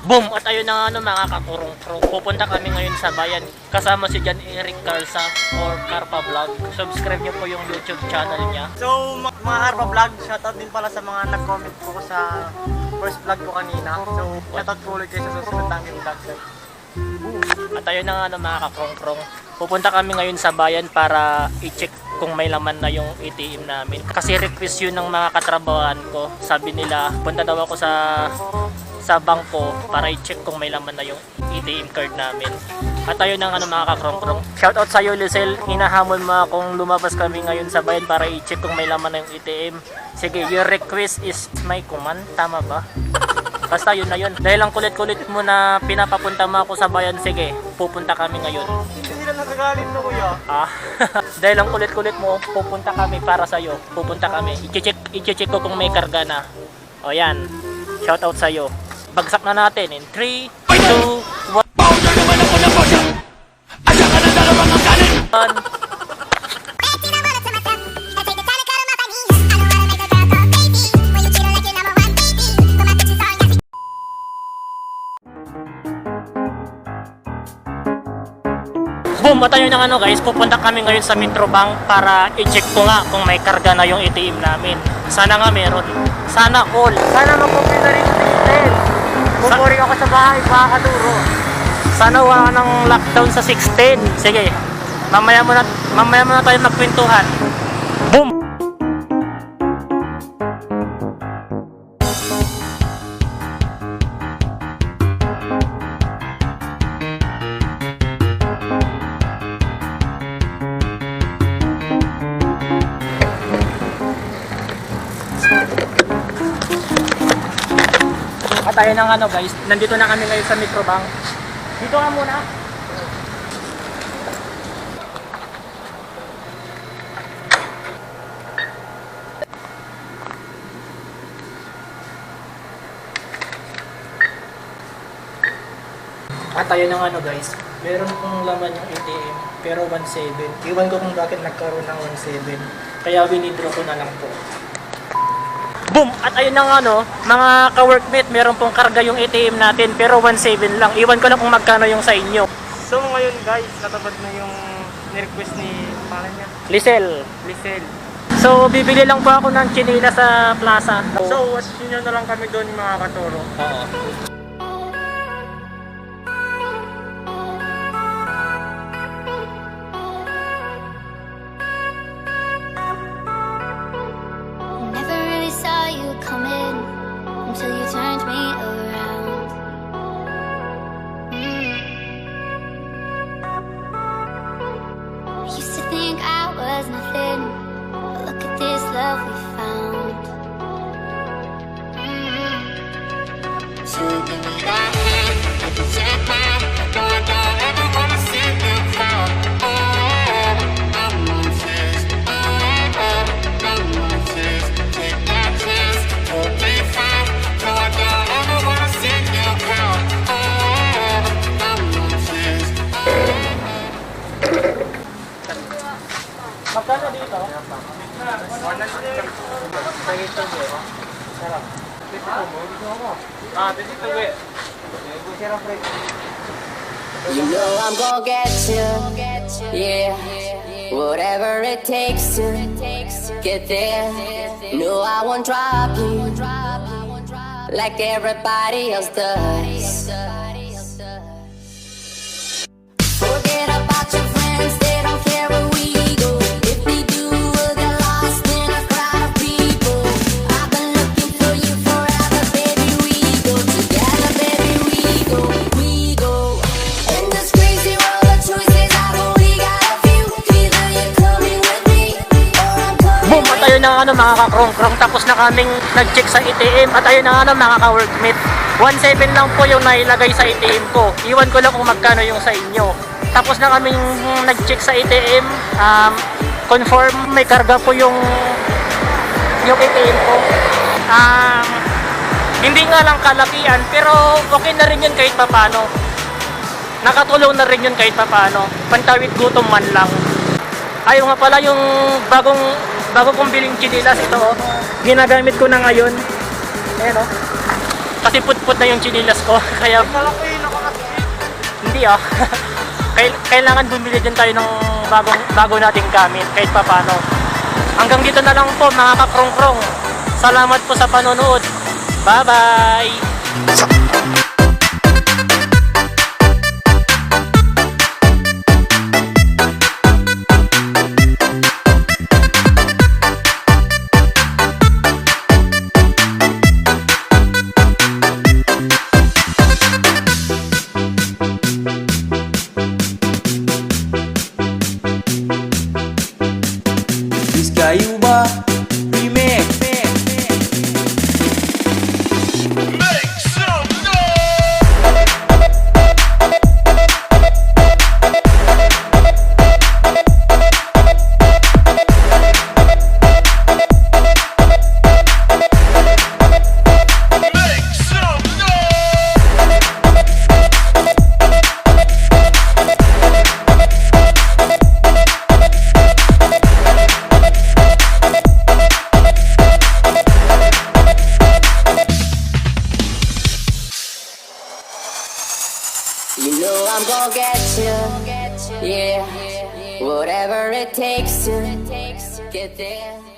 Boom! At ayun na nga ano, mga kakurong-kurong. Pupunta kami ngayon sa bayan. Kasama si John Eric Carsa or Carpa Vlog. Subscribe niyo po yung YouTube channel niya. So mga Carpa Vlog, shoutout din pala sa mga nag-comment po sa first vlog ko kanina. So shoutout po ulit kayo sa susunod namin vlog. At ayun na nga ano, mga kakurong-kurong. Pupunta kami ngayon sa bayan para i-check kung may laman na yung ATM namin. Kasi request yun ng mga katrabahan ko. Sabi nila, punta daw ako sa bangko para i-check kung may laman na yung ATM card namin. At ayun ang ano, mga kakrong-krong. Shoutout sa iyo, Lisel. Hinahamon mo kung lumabas kami ngayon sa bayan para i-check kung may laman na yung ATM. Sige, your request is my command. Tama ba? Basta yun na yun. Dahil ang kulit-kulit mo na pinapapunta mo ako sa bayan, sige, pupunta kami ngayon. Hindi sila nagagalit na kuya. Dahil ang kulit-kulit mo, pupunta kami para sa'yo. Pupunta kami. I-check ko kung may karga na. O yan. Shoutout sa'yo. Bagsak na natin in 3, 2, 1. Powder naman ako ng bosya! Asa ka na dalawang ang kanin! Boom! At ayun na ano guys, pupunta kami ngayon sa Metrobank para i-check ko nga kung may karga na yung ATM namin. Sana nga meron. Sana all. Sana mag-copy na rin sa system. Bumuri ako sa bahay, baka duro. Sana wala nang lockdown sa 16. Sige, mamaya muna tayo magkwentuhan. Boom! At ayun na nga ano guys, nandito na kami ngayon sa Metrobank. Dito ka muna. At ayun na nga ano guys, meron pong laman yung ATM pero 1.7. Iwan ko kung bakit nagkaroon ng 1.7. Kaya winidraw ko na lang po. Boom! At ayun na nga no, mga ka-workmate, meron pong karga yung ATM natin pero 1.7 lang. Iwan ko lang kung magkano yung sa inyo. So ngayon guys, natapad na yung ni-request ni pangalan niya. Lisel. Lisel. So bibili lang po ako ng chinila sa plaza. So watch nyo na lang kami doon mga katuro. Oo. Never really saw you coming until you turned me around. I used to think I was nothing, but look at this love we found. So give me that hand, I can check my, though I don't ever wanna see you cry. I'm on tears, I'm on tears. Take that chance, you'll be fine. Though I don't ever wanna see you cry. I'm on tears. Magkano dito? You know I'm gonna get you, yeah. Whatever it takes to get there. No, I won't drop you like everybody else does. Forget about your friends, they don't care where we go. If they do, we'll get lost in a crowd of people. I've been looking for you forever, baby. We go together, baby. We go. In this crazy world of choices, I only got a few. Either you're coming with me, or I'm coming. Boom! At ayun na nga ano, mga kakrong-krong, tapos na kaming nag-check sa ATM. At ayun na nga ano, mga ka-workmate, 1.7 lang po yung nailagay sa ATM ko. Iwan ko lang kung magkano yung sa inyo. Tapos na kaming nag-check sa ATM, confirm may karga po yung ATM ko. Hindi nga lang kalakihan, pero okay na rin yun kahit papano. Nakatulong na rin yun kahit papano. Pantawid gutom man lang. Ayaw nga pala yung bago kong biling chinilas ito, oh. Ginagamit ko na ngayon. Ayan, oh. Kasi malagpot na yung chinilas ko. Kaya Malaki na kasi. hindi kailangan bumili din tayo ng bago nating gamit kahit papano. Hanggang dito na lang po mga kakrong-krong. Salamat po sa panonood. Bye-bye! Gayuba Remix. Make some noise! Make some noise! You know I'm gonna get you, yeah. Whatever it takes to get there.